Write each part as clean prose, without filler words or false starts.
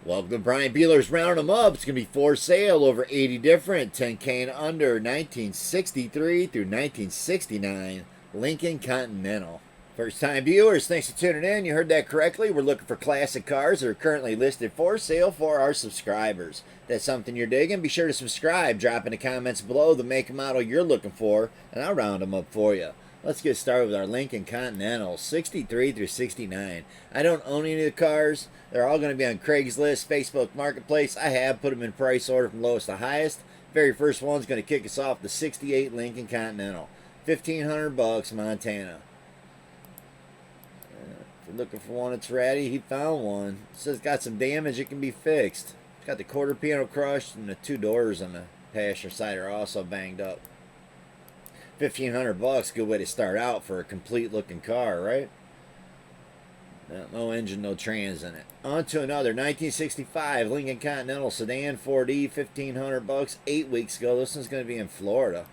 Welcome to Brian Bealer's Roundem Up. It's going to be for sale over 80 different 10K and under 1963 through 1969 Lincoln Continental. First time viewers, thanks for tuning in. You heard that correctly. We're looking for classic cars that are currently listed for sale for our subscribers. If that's something you're digging, be sure to subscribe. Drop in the comments below the make and model you're looking for, and I'll round them up for you. Let's get started with our Lincoln Continental 63 through 69. I don't own any of the cars. They're all going to be on Craigslist, Facebook Marketplace. I have put them in price order from lowest to highest. Very first one's going to kick us off, the 68 Lincoln Continental. $1,500 Montana. If you're looking for one that's ready, he found one. It says it's got some damage, it can be fixed. It's got the quarter panel crushed and the two doors on the passenger side are also banged up. $1,500, good way to start out for a complete looking car, right? No engine, no trans in it. On to another 1965 Lincoln Continental sedan 4D, $1,500, 8 weeks ago. This one's going to be in Florida.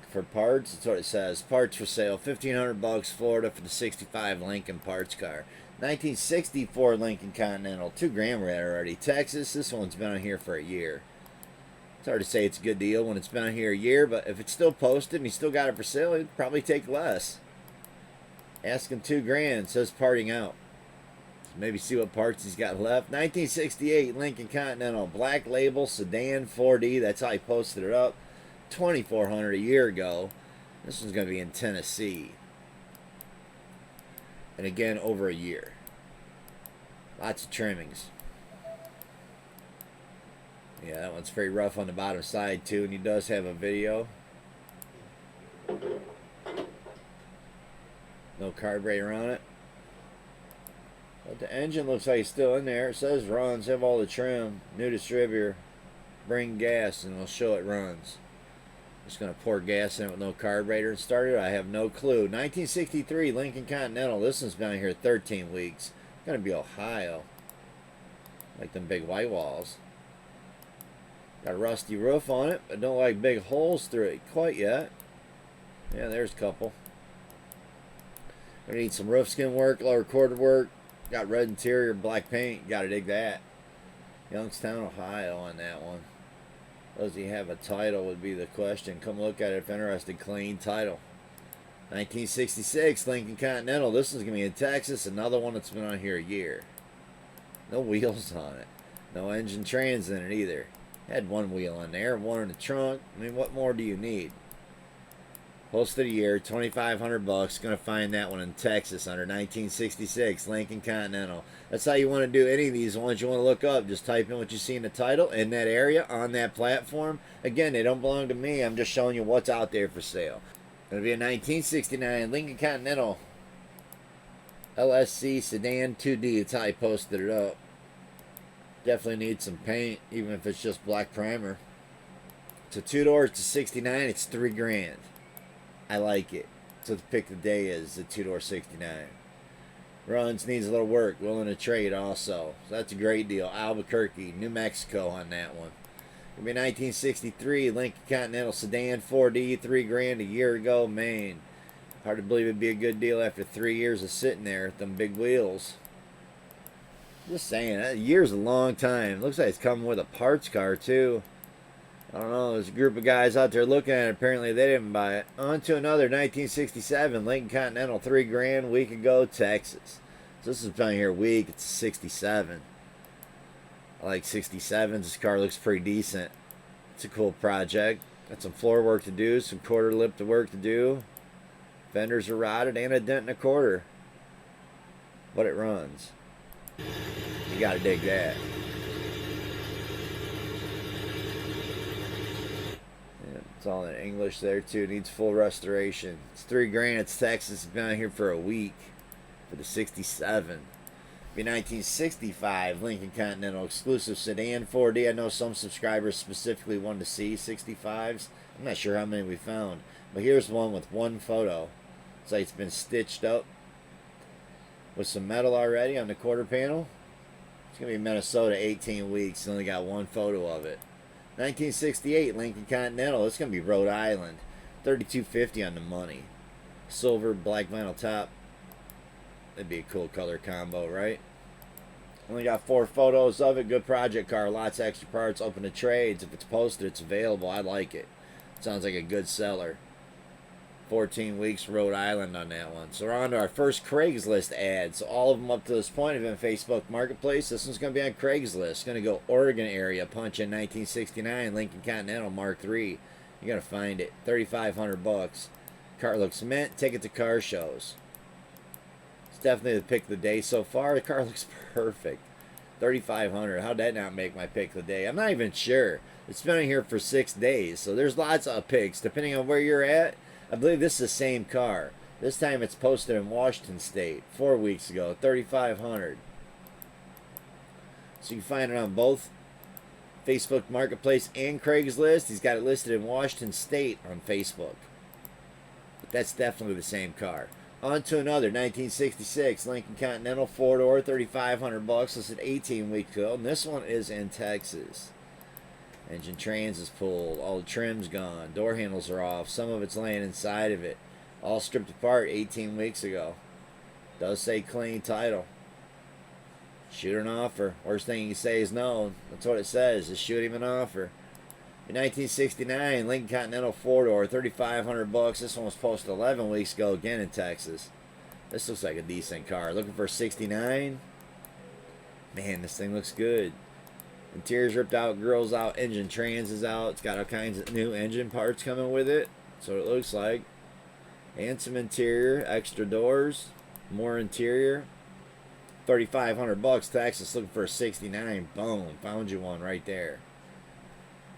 For parts, that's what it says. Parts for sale, $1,500, Florida, for the 65 Lincoln parts car. 1964 Lincoln Continental, $2,000 we're at already. Texas, this one's been on here for a year. It's hard to say it's a good deal when it's been on here a year, but if it's still posted and you still got it for sale, it'd probably take less. Asking $2,000, says parting out. So maybe see what parts he's got left. 1968 Lincoln Continental, black label, sedan 4D. That's how he posted it up. $2,400 a year ago. This one's going to be in Tennessee. And again, over a year. Lots of trimmings. Yeah, that one's pretty rough on the bottom side too, and he does have a video. No carburetor on it. But the engine looks like it's still in there. It says runs, have all the trim. New distributor. Bring gas and it'll show it runs. Just going to pour gas in it with no carburetor and start it. I have no clue. 1963 Lincoln Continental. This one's been here 13 weeks. It's going to be Ohio. Like them big white walls. Got a rusty roof on it, but don't like big holes through it quite yet. Yeah, there's a couple. Gonna need some roof skin work, lower quarter work. Got red interior, black paint. Gotta dig that. Youngstown, Ohio on that one. Does he have a title would be the question. Come look at it if interested. Clean title. 1966 Lincoln Continental. This is going to be in Texas. Another one that's been on here a year. No wheels on it. No engine trans in it either. Had one wheel in there, one in the trunk. I mean, what more do you need? Posted a year, $2,500. Gonna find that one in Texas under 1966 Lincoln Continental. That's how you want to do any of these ones you want to look up. Just type in what you see in the title in that area on that platform. Again, they don't belong to me. I'm just showing you what's out there for sale. Gonna be a 1969 Lincoln Continental LSC sedan 2D. That's how I posted it up. Definitely needs some paint, even if it's just black primer. So 2 doors to 69, it's $3,000. I like it. So the pick of the day is the 2-door 69. Runs, needs a little work, willing to trade also. So that's a great deal. Albuquerque, New Mexico on that one. It'll be 1963 Lincoln Continental sedan 4D, $3,000 a year ago, Maine. Hard to believe it'd be a good deal after 3 years of sitting there with them big wheels. Just saying, a year's a long time. Looks like it's coming with a parts car too. I don't know, there's a group of guys out there looking at it. Apparently they didn't buy it. On to another 1967 Lincoln Continental, $3,000, week ago, Texas. So this has been here a week. It's 67. I like 67s. This car looks pretty decent. It's a cool project. Got some floor work to do, some quarter lip to work to do. Fenders are rotted and a dent and a quarter. But it runs. You gotta dig that. Yeah, it's all in English there too. Needs full restoration. It's $3,000. It's Texas. It's been out here for a week for the 67. Be 1965 Lincoln Continental exclusive sedan 4D. I know some subscribers specifically wanted to see 65s. I'm not sure how many we found, but here's one with one photo. It's like it's been stitched up with some metal already on the quarter panel. It's going to be Minnesota, 18 weeks. Only got one photo of it. 1968 Lincoln Continental. It's going to be Rhode Island. $3,250 on the money. Silver, black vinyl top. That'd be a cool color combo, right? Only got 4 photos of it. Good project car. Lots of extra parts. Open to trades. If it's posted, it's available. I like it. Sounds like a good seller. 14 weeks Rhode Island on that one. So we're on to our first Craigslist ad. So all of them up to this point have been Facebook Marketplace. This one's going to be on Craigslist. It's going to go Oregon area. Punch in 1969 Lincoln Continental Mark III. You're going to find it. $3,500. Car looks mint. Take it to car shows. It's definitely the pick of the day so far. The car looks perfect. $3,500. How'd that not make my pick of the day? I'm not even sure. It's been in here for 6 days. So there's lots of picks. Depending on where you're at, I believe this is the same car. This time it's posted in Washington State 4 weeks ago. $3,500. So you can find it on both Facebook Marketplace and Craigslist. He's got it listed in Washington State on Facebook. But that's definitely the same car. On to another 1966 Lincoln Continental 4-door, $3,500. Listed 18 weeks ago. And this one is in Texas. Engine trans is pulled. All the trim's gone. Door handles are off. Some of it's laying inside of it. All stripped apart 18 weeks ago. Does say clean title. Shoot an offer. Worst thing you can say is no. That's what it says. Just shoot him an offer. In 1969, Lincoln Continental 4-door, $3,500. This one was posted 11 weeks ago, again in Texas. This looks like a decent car. Looking for 69. Man, this thing looks good. Interior's ripped out, grills out, engine trans is out. It's got all kinds of new engine parts coming with it. That's what it looks like. And some interior, extra doors, more interior. $3,500. Texas looking for a 69. Boom, found you one right there.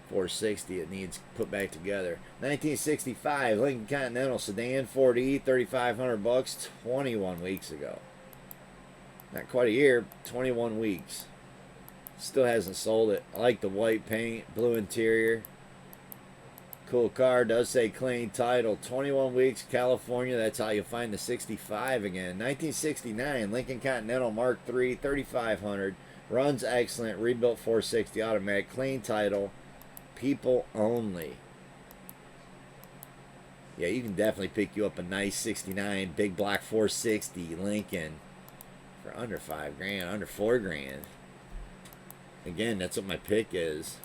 460. It needs put back together. 1965 Lincoln Continental sedan 4D, $3,500. 21 weeks ago. Not quite a year. 21 weeks. Still hasn't sold it. I like the white paint, blue interior. Cool car. Does say clean title. 21 weeks, California. That's how you find the 65 again. 1969 Lincoln Continental Mark III, $3,500. Runs excellent. Rebuilt 460 automatic. Clean title. People only. Yeah, you can definitely pick you up a nice 69 big block 460 Lincoln for under $5,000, under $4,000. Again, that's what my pick is.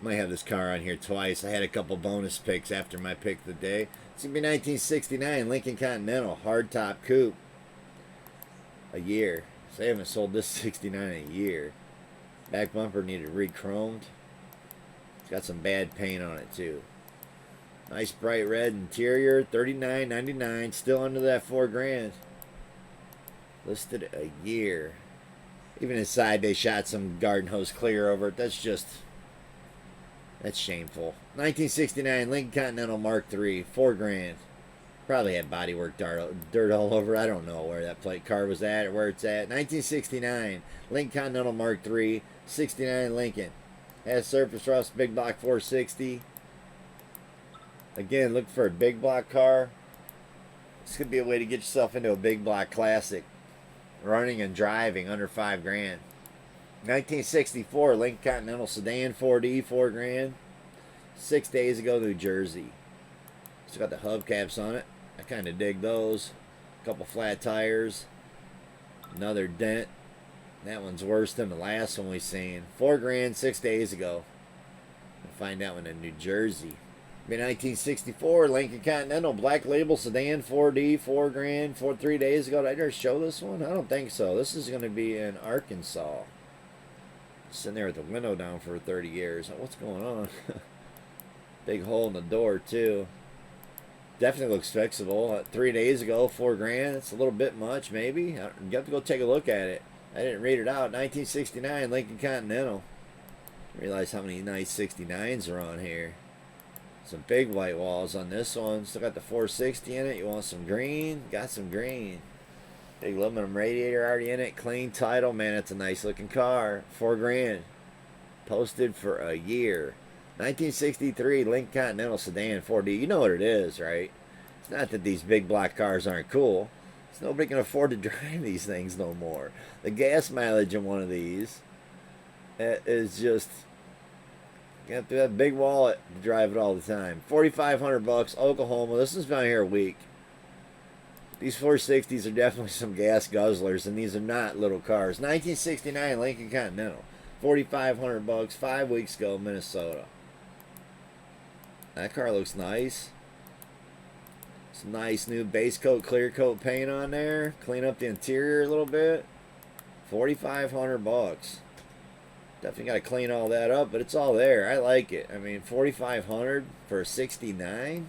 Might have this car on here twice. I had a couple bonus picks after my pick of the day. It's going to be 1969 Lincoln Continental hardtop coupe. A year. So they haven't sold this 69 in a year. Back bumper needed re-chromed. It's got some bad paint on it too. Nice bright red interior. $39.99. Still under that $4,000. Listed a year. Even inside they shot some garden hose clear over it. That's shameful. 1969 Lincoln Continental Mark III, $4,000. Probably had bodywork dirt all over. I don't know where that plate car was at or where it's at. 1969 Lincoln Continental Mark III, 69 Lincoln. Has surface rust, big block 460. Again, look for a big block car. This could be a way to get yourself into a big block classic. Running and driving under $5,000. 1964 Lincoln Continental sedan 4D, $4,000. 6 days ago, New Jersey. Still got the hubcaps on it. I kind of dig those. A couple flat tires. Another dent. That one's worse than the last one we seen. $4,000 6 days ago. We'll find that one in New Jersey. In 1964 Lincoln Continental black label sedan 4D, $4,000. 3 days ago. Did I just show this one? I don't think so. This is going to be in Arkansas. Sitting there with the window down for 30 years. What's going on? Big hole in the door too. Definitely looks fixable. 3 days ago, $4,000. It's a little bit much, maybe. You have to go take a look at it. I didn't read it out. 1969 Lincoln Continental. Realize how many nice 69s are on here. Some big white walls on this one. Still got the 460 in it. You want some green? Got some green. Big aluminum radiator already in it. Clean title. Man, that's a nice looking car. $4,000. Posted for a year. 1963 Lincoln Continental sedan 4D. You know what it is, right? It's not that these big black cars aren't cool. It's nobody can afford to drive these things no more. The gas mileage in one of these is just, you have to have a big wallet to drive it all the time. $4,500, Oklahoma. This has been here a week. These 460s are definitely some gas guzzlers, and these are not little cars. 1969 Lincoln Continental, 4,500 bucks, 5 weeks ago, Minnesota. That car looks nice. Some nice new base coat, clear coat paint on there. Clean up the interior a little bit. 4,500 bucks. Definitely got to clean all that up, but it's all there. I like it. I mean, 4,500 for a 69.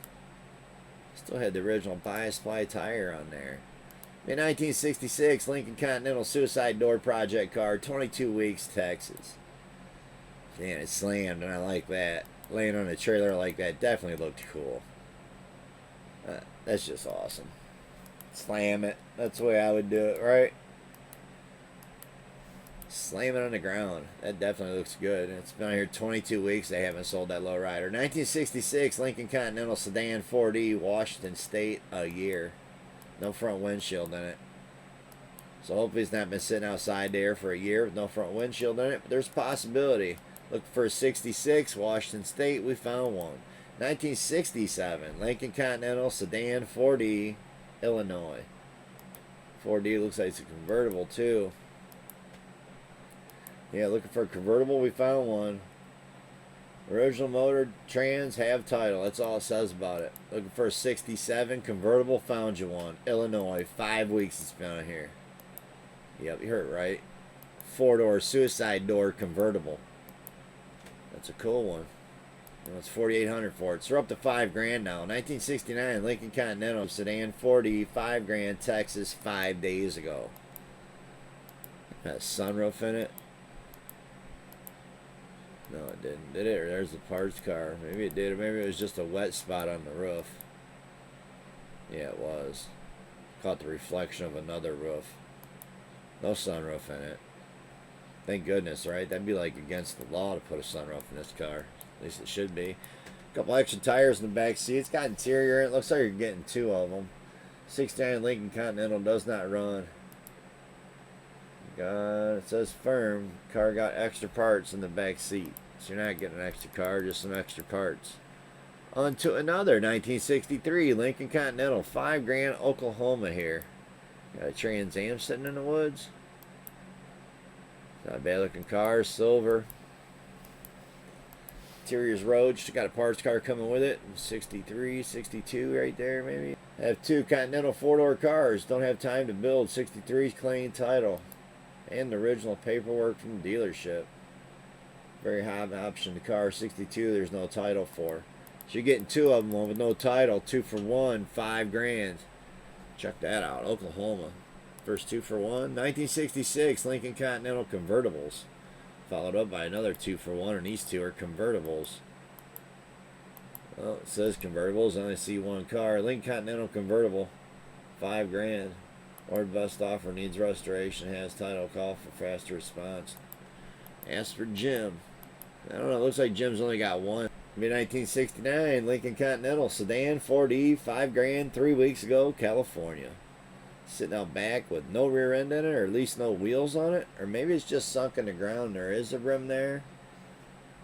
Still had the original bias ply tire on there. In 1966, Lincoln Continental Suicide Door Project car, 22 weeks, Texas. Man, it slammed, and I like that. Laying on a trailer like that definitely looked cool. That's just awesome. Slam it. That's the way I would do it, right? Slam it on the ground. That definitely looks good. It's been here 22 weeks. They haven't sold that lowrider. 1966 Lincoln Continental Sedan 4D, Washington State, a year. No front windshield in it. So hopefully it's not been sitting outside there for a year with no front windshield in it. But there's a possibility. Looking for a 66 Washington State. We found one. 1967 Lincoln Continental Sedan 4D, Illinois. 4D looks like it's a convertible too. Yeah, looking for a convertible. We found one. Original motor, trans, have title. That's all it says about it. Looking for a 67 convertible. Found you one. Illinois. 5 weeks it's been on here. Yep, you heard it right. 4-door suicide door convertible. That's a cool one. Well, it's $4,800 for it. So we're up to $5 grand now. 1969 Lincoln Continental Sedan 4D, $5 grand, Texas, 5 days ago. Got a sunroof in it. No, it didn't. Did it? Or there's the parts car. Maybe it did. Or maybe it was just a wet spot on the roof. Yeah, it was. Caught the reflection of another roof. No sunroof in it. Thank goodness, right? That'd be like against the law to put a sunroof in this car. At least it should be. A couple extra tires in the back seat. It's got interior in it. Looks like you're getting 2 of them. 69 Lincoln Continental does not run. It says firm. Car got extra parts in the back seat. So you're not getting an extra car, just some extra parts. On to another 1963 Lincoln Continental, $5 grand, Oklahoma here. Got a Trans Am sitting in the woods. Not a bad looking car, silver. Interior's roached. Got a parts car coming with it. 63, 62 right there maybe. I have 2 Continental 4-door cars. Don't have time to build. 63's clean title. And the original paperwork from the dealership. Very high option. The car 62 there's no title for. So you're getting 2 of them, one with no title. 2 for 1, $5 grand. Check that out. Oklahoma. First 2 for 1. 1966 Lincoln Continental convertibles. Followed up by another 2 for 1, and these 2 are convertibles. Well, it says convertibles. I only see 1 car. Lincoln Continental convertible. $5 grand. Or best offer, needs restoration, has title, call for faster response. Ask for Jim. I don't know, it looks like Jim's only got 1. Mid-1969 Lincoln Continental Sedan 4D, $5 grand, 3 weeks ago, California. Sitting out back with no rear end in it, or at least no wheels on it. Or maybe it's just sunk in the ground. There is a rim there.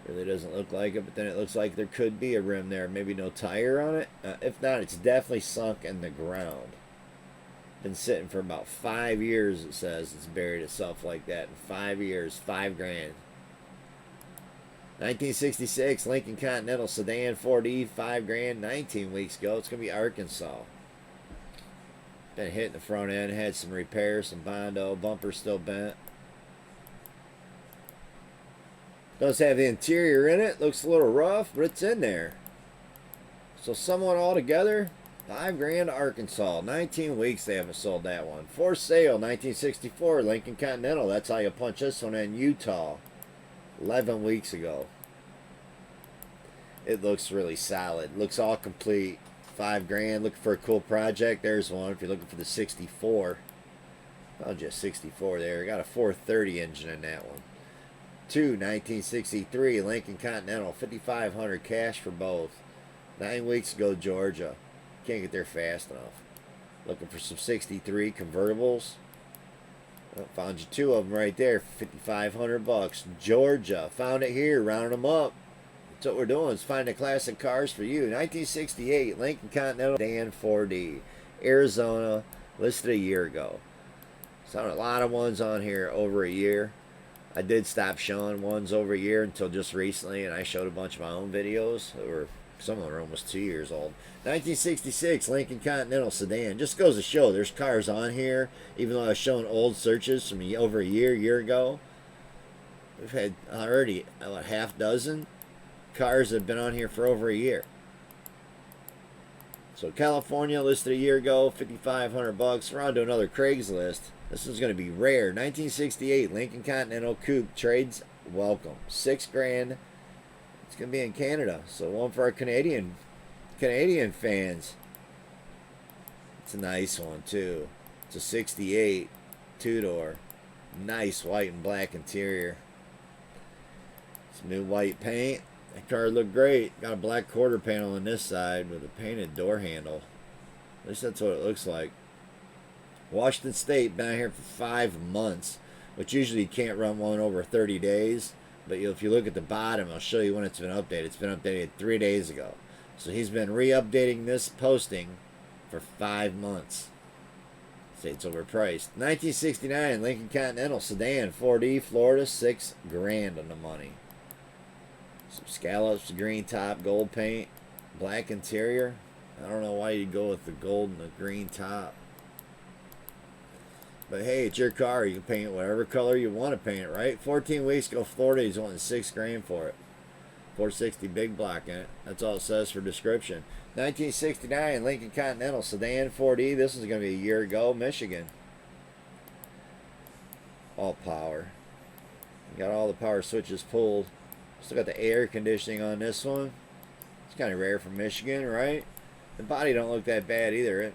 Really doesn't look like it, but then it looks like there could be a rim there. Maybe no tire on it. If not, it's definitely sunk in the ground. Been sitting for about 5 years, it says. It's buried itself like that in 5 years. $5 grand. 1966 Lincoln Continental Sedan 4D, $5 grand, 19 weeks ago. It's going to be Arkansas. Been hitting the front end, had some repairs, some Bondo, bumper still bent. Does have the interior in it, looks a little rough, but it's in there. So somewhat altogether, $5 grand, Arkansas. 19 weeks they haven't sold that one. For sale, 1964 Lincoln Continental. That's how you punch this one in, Utah. 11 weeks ago. It looks really solid. Looks all complete. $5 grand. Looking for a cool project. There's one. If you're looking for the 64. I'll just 64 there. Got a 430 engine in that one. 1963 Lincoln Continental. 5,500 cash for both. 9 weeks ago, Georgia. Can't get there fast enough. Looking for some 63 convertibles. Well, found you 2 of them right there. 5,500 bucks. Georgia. Found it here. Rounding them up. That's what we're doing, is finding classic cars for you. 1968 Lincoln Continental Sedan 4D. Arizona. Listed a year ago. So a lot of ones on here over a year. I did stop showing ones over a year until just recently, and I showed a bunch of my own videos that were, some of them are almost 2 years old. 1966 Lincoln Continental sedan. Just goes to show there's cars on here, even though I was showing old searches from over a year ago. We've had already a half dozen cars that have been on here for over a year. So California listed a year ago, 5,500 bucks. We're on to another Craigslist. This is going to be rare. 1968 Lincoln Continental Coupe trades welcome. $6,000. It's going to be in Canada, so one for our Canadian fans. It's a nice one too. It's a 68 two-door. Nice white and black interior. Some new white paint. That car looked great. Got a black quarter panel on this side with a painted door handle. At least that's what it looks like. Washington State, been out here for 5 months, which usually you can't run one over 30 days. But if you look at the bottom, I'll show you when it's been updated. It's been updated 3 days ago. So he's been re-updating this posting for 5 months. Say it's overpriced. 1969 Lincoln Continental sedan, 4D, Florida, $6,000 on the money. Some scallops, green top, gold paint, black interior. I don't know why you'd go with the gold and the green top. But hey, it's your car. You can paint it whatever color you want to paint it, right? 14 weeks ago, Florida, he's wanting $6,000 for it. 460 big block in it. That's all it says for description. 1969 Lincoln Continental sedan, 4D. This is going to be a year ago, Michigan. All power. You got all the power switches pulled. Still got the air conditioning on this one. It's kind of rare for Michigan, right? The body don't look that bad either.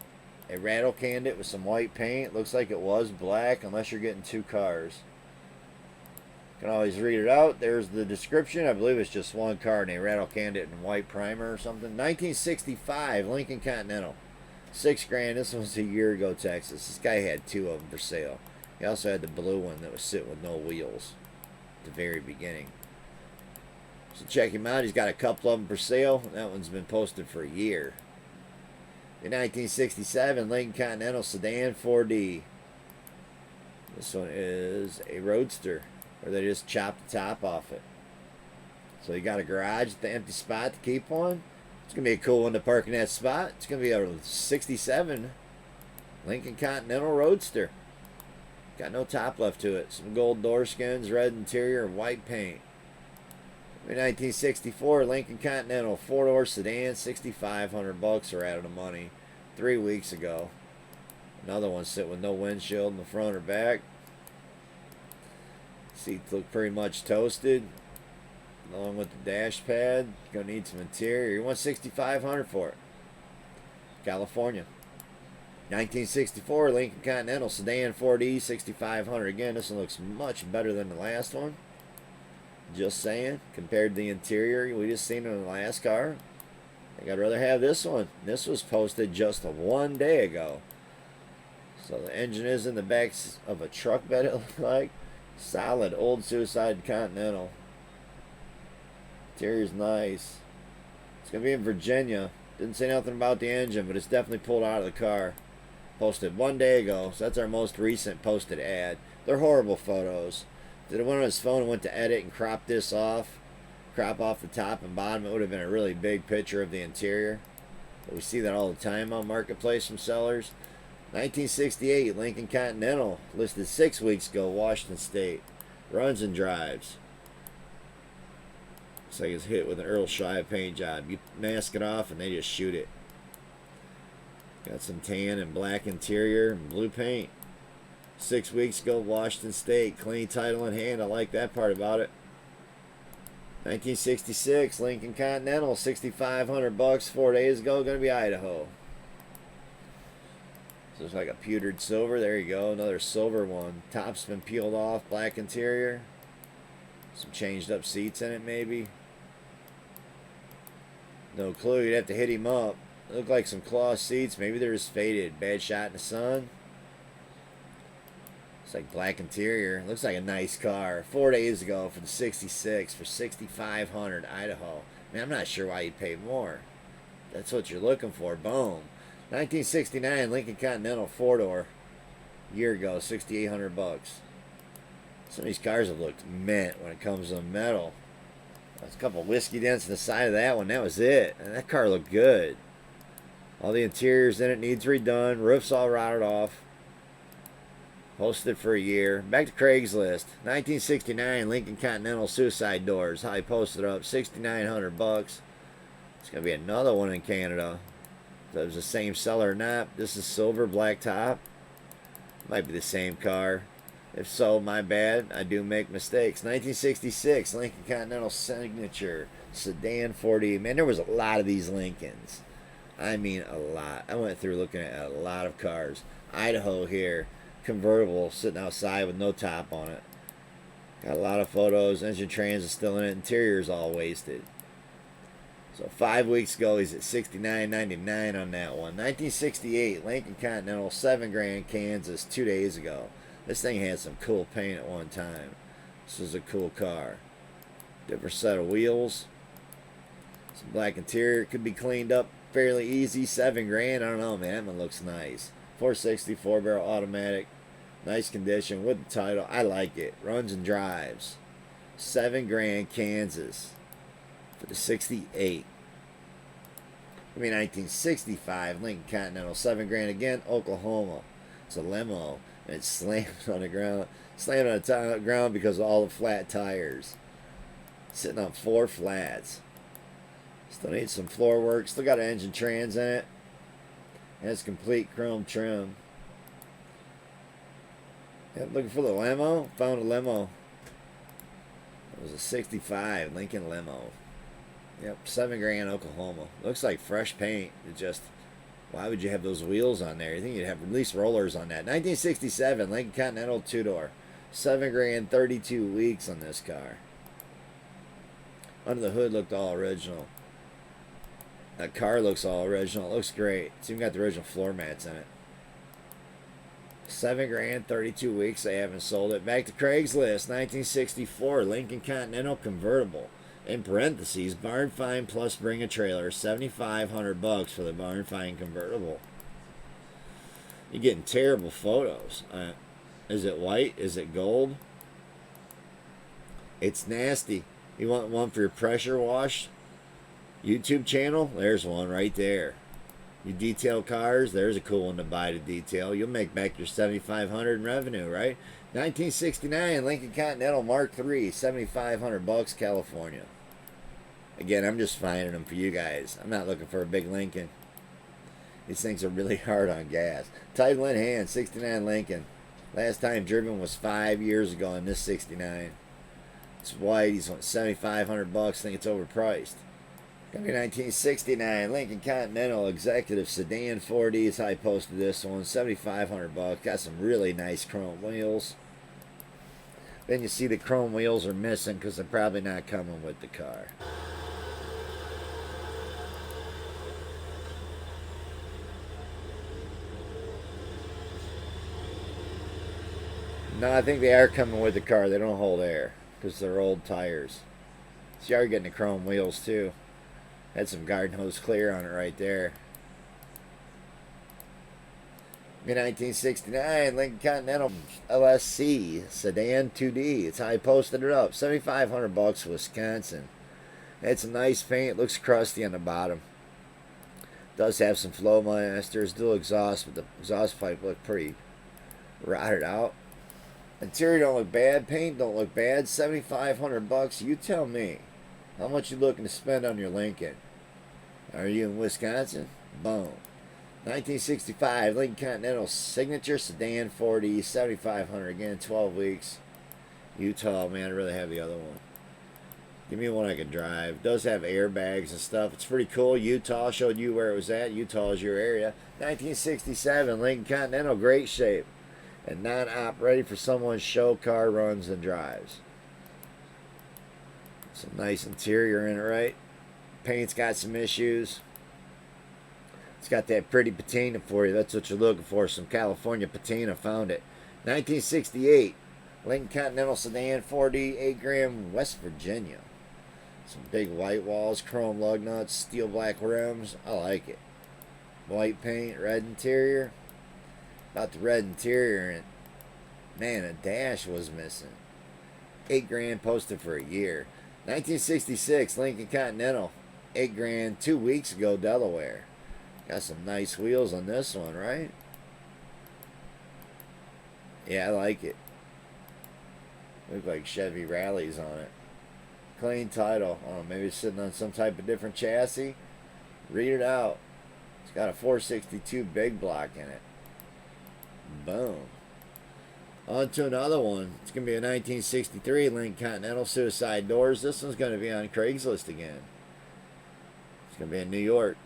It rattle canned it with some white paint. Looks like it was black unless you're getting 2 cars. You can always read it out. There's the description. I believe it's just one car and they rattle canned it in white primer or something. 1965 Lincoln Continental. $6,000. This one's a year ago, Texas. This guy had 2 of them for sale. He also had the blue one that was sitting with no wheels at the very beginning. So check him out. He's got a couple of them for sale. That one's been posted for a year. In 1967 Lincoln Continental sedan, 4D. This one is a roadster, or they just chopped the top off it. So you got a garage at the empty spot to keep one. It's going to be a cool one to park in that spot. It's going to be a 67 Lincoln Continental Roadster. Got no top left to it. Some gold door skins, red interior, and white paint. In 1964 Lincoln Continental 4-door sedan, 6,500 bucks are out of the money. 3 weeks ago. Another one sitting with no windshield in the front or back. Seats look pretty much toasted, along with the dash pad. Gonna need some interior. You want 6,500 for it. California. 1964 Lincoln Continental sedan, 4D, 6,500. Again, this one looks much better than the last one. Just saying, compared to the interior we just seen in the last car, I think I'd rather have this one. This was posted just 1 day ago. So the engine is in the back of a truck bed, it looked like. Solid old Suicide Continental. Interior's nice. It's going to be in Virginia. Didn't say nothing about the engine, but it's definitely pulled out of the car. Posted 1 day ago, so that's our most recent posted ad. They're horrible photos. Did it went on his phone and went to edit and crop this off, crop off the top and bottom, it would have been a really big picture of the interior. But we see that all the time on Marketplace from sellers. 1968 Lincoln Continental, listed 6 weeks ago, Washington State. Runs and drives. Looks like it's hit with an Earl Shive paint job. You mask it off and they just shoot it. Got some tan and black interior and blue paint. 6 weeks ago, Washington State. Clean title in hand. I like that part about it. 1966 Lincoln Continental, 6,500 bucks. 4 days ago, going to be Idaho. So it's like a pewtered silver. There you go, another silver one. Top's been peeled off. Black interior. Some changed up seats in it, maybe. No clue. You'd have to hit him up. Look like some cloth seats. Maybe they're just faded. Bad shot in the sun. It's like black interior. Looks like a nice car. 4 days ago for the 66 for 6,500 Idaho. Man, I'm not sure why you'd pay more. That's what you're looking for. Boom. 1969 Lincoln Continental 4-door. Year ago, 6,800 bucks. Some of these cars have looked mint when it comes to metal. There's a couple whiskey dents on the side of that one. That was it. And that car looked good. All the interiors in it needs redone. Roof's all rotted off. Posted for a year. Back to Craigslist. 1969 Lincoln Continental suicide doors. How I posted up. 6,900 bucks. It's gonna be another one in Canada. If it was the same seller or not. This is silver black top. Might be the same car. If so, my bad. I do make mistakes. 1966 Lincoln Continental Signature Sedan 40. Man, there was a lot of these Lincolns. I mean, a lot. I went through looking at a lot of cars. Idaho here. Convertible sitting outside with no top on it. Got a lot of photos. Engine trans is still in it. Interior's all wasted. So 5 weeks ago, he's at $69.99 on that one. 1968 Lincoln Continental 7 grand Kansas 2 days ago. This thing had some cool paint at one time. This is a cool car. Different set of wheels. Some black interior. Could be cleaned up fairly easy. 7 grand. I don't know, man. That one looks nice. 460 4-barrel automatic. Nice condition with the title. I like it. Runs and drives. 7 grand Kansas for the 68. 1965 Lincoln Continental 7 grand again. Oklahoma. It's a limo. And it's slammed on the ground. Slammed on the ground because of all the flat tires. Sitting on 4 flats. Still needs some floor work. Still got an engine trans in it. Has complete chrome trim. Yep, looking for the limo. Found a limo. It was a 65 Lincoln limo. Yep, 7 grand Oklahoma. Looks like fresh paint. It just, why would you have those wheels on there? You think you'd have at least rollers on that. 1967 Lincoln Continental 2-door. 7 grand, 32 weeks on this car. Under the hood looked all original. That car looks all original. It looks great. It's even got the original floor mats in it. 7 grand, 32 weeks. They haven't sold it. Back to Craigslist. 1964 Lincoln Continental convertible. In parentheses, barn find plus bring a trailer. 7,500 bucks for the barn find convertible. You're getting terrible photos. Is it white? Is it gold? It's nasty. You want one for your pressure wash YouTube channel? There's one right there. You detail cars? There's a cool one to buy to detail. You'll make back your $7,500 in revenue, right? 1969 Lincoln Continental Mark III, 7,500 bucks, California. Again, I'm just finding them for you guys. I'm not looking for a big Lincoln. These things are really hard on gas. Title in hand, 69 Lincoln. Last time driven was 5 years ago on this 69. It's white. He's on 7,500 bucks. I think it's overpriced. Got me 1969 Lincoln Continental Executive Sedan 4D. Is how I posted this one. 7,500 bucks. Got some really nice chrome wheels. Then you see the chrome wheels are missing because they're probably not coming with the car. No, I think they are coming with the car. They don't hold air because they're old tires. So you are getting the chrome wheels too. Had some garden hose clear on it right there. In 1969 Lincoln Continental LSC Sedan 2D. It's how I posted it up. 7,500 bucks, Wisconsin. Had some nice paint. Looks crusty on the bottom. Does have some flow masters. Dual exhaust, but the exhaust pipe looked pretty rotted out. Interior don't look bad. Paint don't look bad. 7,500 bucks. You tell me. How much you looking to spend on your Lincoln? Are you in Wisconsin? Boom. 1965 Lincoln Continental Signature Sedan 4D. 7,500 again. 12 weeks. Utah, man. I'd rather have the other one. Give me one I can drive. Does have airbags and stuff. It's pretty cool. Utah, showed you where it was at. Utah is your area. 1967 Lincoln Continental, great shape. And non-op, ready for someone's show car runs and drives. Some nice interior in it, right? Paint's got some issues. It's got that pretty patina for you. That's what you're looking for. Some California patina. Found it. 1968 Lincoln Continental Sedan 4D, 8 gram, West Virginia. Some big white walls, chrome lug nuts, steel black rims. I like it. white paint, red interior. About the red interior, and man, a dash was missing. 8 grand posted for a year. 1966 Lincoln Continental. 8 grand 2 weeks ago, Delaware. Got some nice wheels on this one, right? Yeah, I like it. Look like Chevy Rallies on it. Clean title. Oh, maybe it's sitting on some type of different chassis. Read it out. It's got a 462 big block in it. Boom. On to another one. It's going to be a 1963 Lincoln Continental Suicide Doors. This one's going to be on Craigslist again. It's going to be in New York.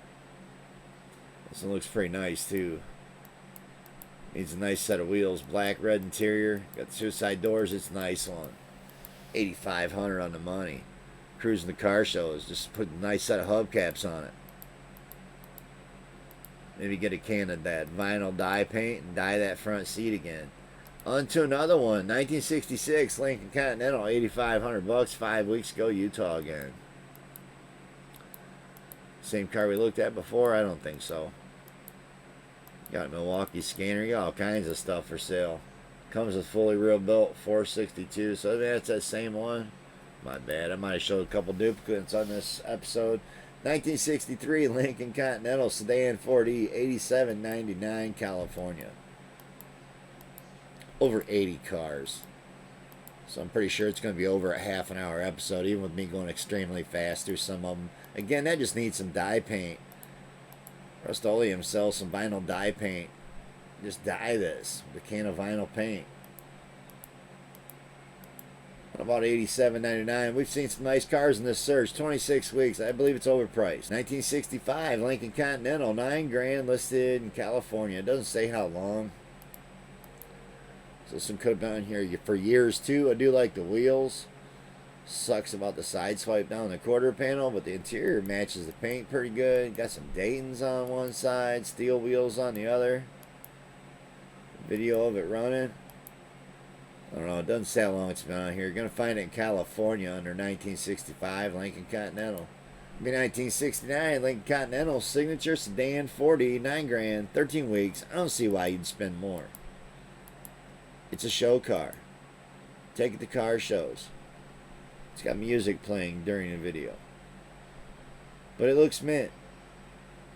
This one looks pretty nice too. Needs a nice set of wheels. Black, red interior. Got the suicide doors. It's a nice one. 8,500 on the money. Cruising the car shows. Just put a nice set of hubcaps on it. Maybe get a can of that vinyl dye paint and dye that front seat again. On to another one. 1966 Lincoln Continental. 8,500 bucks. 5 weeks ago, Utah again. Same car we looked at before? I don't think so. Got a Milwaukee scanner. You got all kinds of stuff for sale. Comes with fully real built 462. So that's that same one. My bad. I might have showed a couple duplicates on this episode. 1963 Lincoln Continental Sedan 4D, 87.99 California. Over 80 cars. So I'm pretty sure it's going to be over a half an hour episode, even with me going extremely fast through some of them. Again, that just needs some dye paint. Restorable sells some vinyl dye paint. Just dye this with a can of vinyl paint. About $87.99. We've seen some nice cars in this search. 26 weeks. I believe it's overpriced. 1965 Lincoln Continental. 9 grand listed in California. It doesn't say how long. So some could have been on here for years too. I do like the wheels. Sucks about the side swipe down the quarter panel, but the interior matches the paint pretty good. Got some Daytons on one side, steel wheels on the other. Video of it running. I don't know, it doesn't say how long it's been on here. You're going to find it in California under 1965 Lincoln Continental. It'll be 1969 Lincoln Continental Signature Sedan 40, 9 grand, 13 weeks. I don't see why you'd spend more. It's a show car. Take it to car shows. It's got music playing during the video. But it looks mint.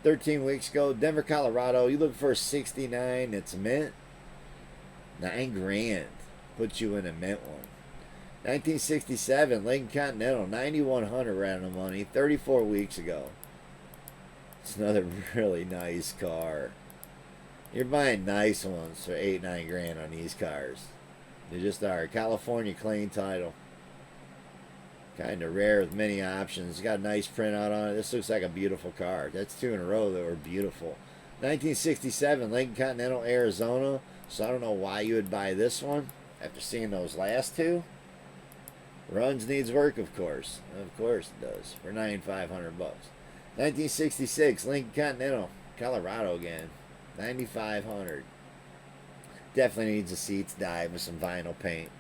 13 weeks ago, Denver, Colorado. You look for a 69 that's mint. 9 grand. Puts you in a mint one. 1967 Lincoln Continental. 9,100 right on the money. 34 weeks ago. It's another really nice car. You're buying nice ones for 8-9 grand on these cars. They just are. California clean title. Kind of rare with many options. It's got a nice printout on it. This looks like a beautiful car. That's 2 in a row that were beautiful. 1967 Lincoln Continental Arizona. So I don't know why you would buy this one after seeing those last two. Runs needs work, of course. Of course it does. For 9,500 bucks. 1966 Lincoln Continental Colorado again. 9,500. Definitely needs the seats dyed with some vinyl paint.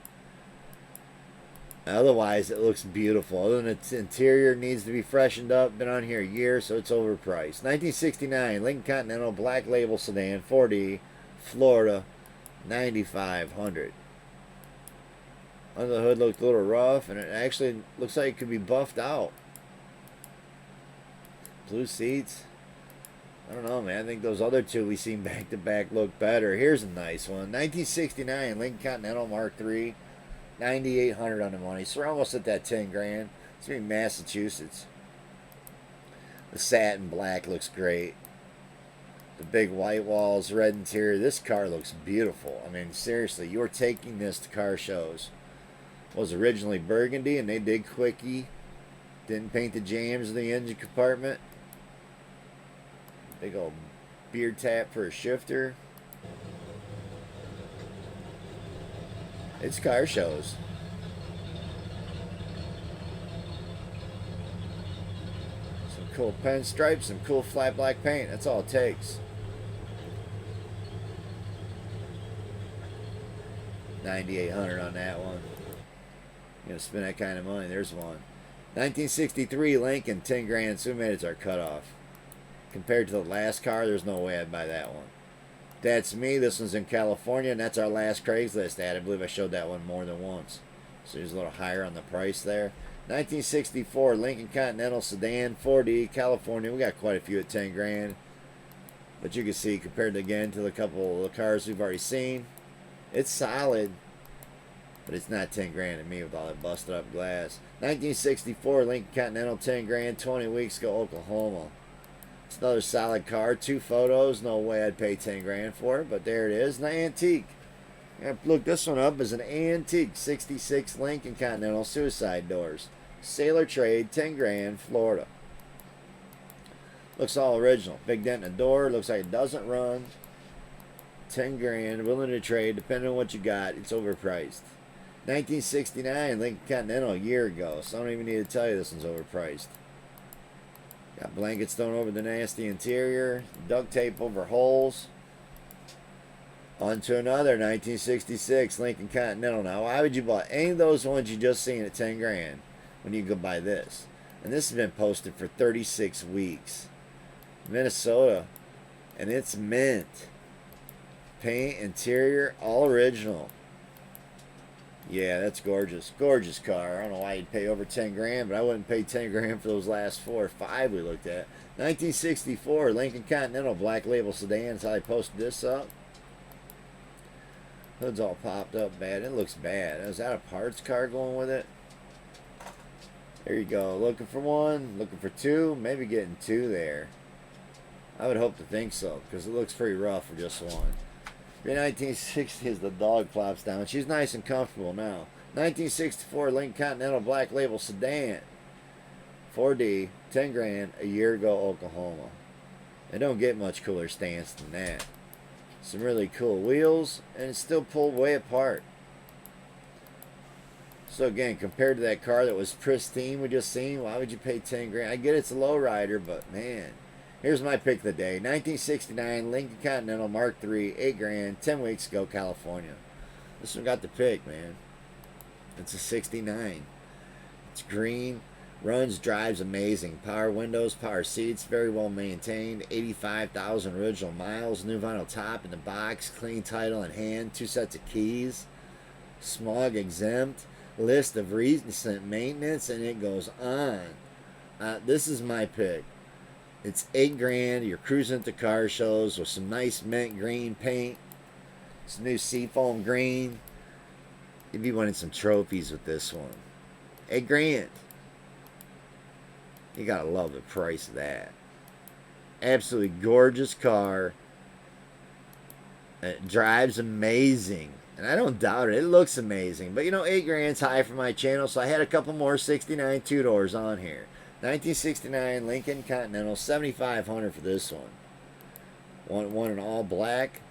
Otherwise, it looks beautiful. Other than its interior needs to be freshened up. Been on here a year, so it's overpriced. 1969 Lincoln Continental Black Label Sedan 4D, Florida, 9,500. Under the hood looked a little rough, and it actually looks like it could be buffed out. Blue seats. I don't know, man. I think those other two we seen back to back look better. Here's a nice one. 1969 Lincoln Continental Mark III. 9,800 on the money. So we're almost at that 10 grand. It's in Massachusetts. The satin black looks great. The big white walls, red interior. This car looks beautiful. I mean, seriously, you're taking this to car shows. It was originally burgundy, and they did quickie. Didn't paint the jams in the engine compartment. Big old beard tap for a shifter. It's car shows. Some cool pen stripes, some cool flat black paint. That's all it takes. 9,800 on that one. You're gonna spend that kind of money. There's one. 1963 Lincoln, 10 grand. So we made it's our cutoff. compared to the last car, there's no way I'd buy that one. That's me. This one's in California, and that's our last Craigslist ad. I believe I showed that one more than once. So he's a little higher on the price there. 1964 Lincoln Continental Sedan 4D, California. We got quite a few at 10 grand. But you can see, compared again to the couple of the cars we've already seen, it's solid. But it's not 10 grand to me with all that busted up glass. 1964 Lincoln Continental 10 grand, 20 weeks ago, Oklahoma. It's another solid car. 2 photos. No way I'd pay 10 grand for it, but there it is. An antique. Look this one up as an antique 66 Lincoln Continental suicide doors. Sailor Trade, 10 grand, Florida. Looks all original. Big dent in the door. Looks like it doesn't run. 10 grand, willing to trade. Depending on what you got, it's overpriced. 1969 Lincoln Continental, a year ago. So I don't even need to tell you this one's overpriced. Got blankets thrown over the nasty interior. Duct tape over holes. On to another 1966 Lincoln Continental. Now, why would you buy any of those ones you just seen at 10 grand when you could buy this? And this has been posted for 36 weeks. Minnesota. And it's mint. Paint, interior, all original. Yeah, that's gorgeous. Gorgeous car. I don't know why you'd pay over 10 grand, but I wouldn't pay 10 grand for those last 4 or 5 we looked at. 1964 Lincoln Continental Black Label Sedan. That's how I posted this up. Hood's all popped up bad. It looks bad. Is that a parts car going with it? There you go. Looking for one. Looking for 2. Maybe getting 2 there. I would hope to think so, because it looks pretty rough for just one. 1960 as the dog plops down. She's nice and comfortable now. 1964 Lincoln Continental Black Label Sedan. 4D. 10 grand. A year ago, Oklahoma. It don't get much cooler stance than that. Some really cool wheels, and it's still pulled way apart. So again, compared to that car that was pristine we just seen, why would you pay 10 grand? I get it's a lowrider, but man. Here's my pick of the day. 1969 Lincoln Continental Mark III, 8 grand, 10 weeks ago, California. This one got the pick, man. It's a 69. It's green. Runs, drives amazing. Power windows, power seats, very well maintained. 85,000 original miles. New vinyl top in the box. Clean title in hand. 2 sets of keys. Smog exempt. List of recent maintenance, and it goes on. This is my pick. It's 8 grand. You're cruising at the car shows with some nice mint green paint. Some new seafoam green. You'd be winning some trophies with this one. 8 grand. You gotta love the price of that. Absolutely gorgeous car. It drives amazing. And I don't doubt it. It looks amazing. But you know, 8 grand's high for my channel, so I had a couple more 69 two-doors on here. 1969 Lincoln Continental, $7,500 for this one. One in all black.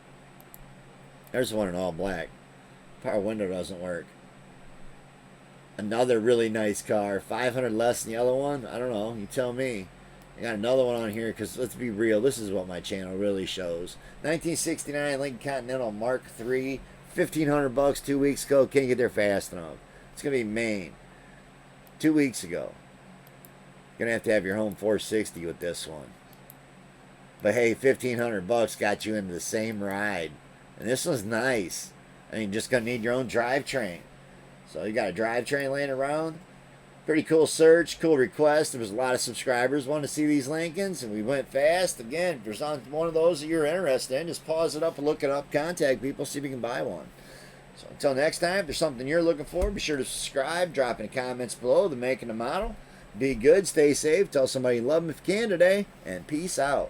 There's one in all black. Power window doesn't work. Another really nice car. 500 less than the other one. I don't know. You tell me. I got another one on here because let's be real. This is what my channel really shows. 1969 Lincoln Continental Mark III. $1,500 2 weeks ago. Can't get there fast enough. It's going to be Maine. 2 weeks ago. You're going to have your home 460 with this one. But hey, $1,500 got you into the same ride. And this one's nice. I mean, just going to need your own drivetrain. So you got a drivetrain laying around. Pretty cool search, cool request. There was a lot of subscribers wanting to see these Lincolns, and we went fast. Again, if there's one of those that you're interested in, just pause it up and look it up, contact people, see if you can buy one. So until next time, if there's something you're looking for, be sure to subscribe, drop in the comments below, the make and the model. Be good, stay safe, tell somebody you love them if you can today, and peace out.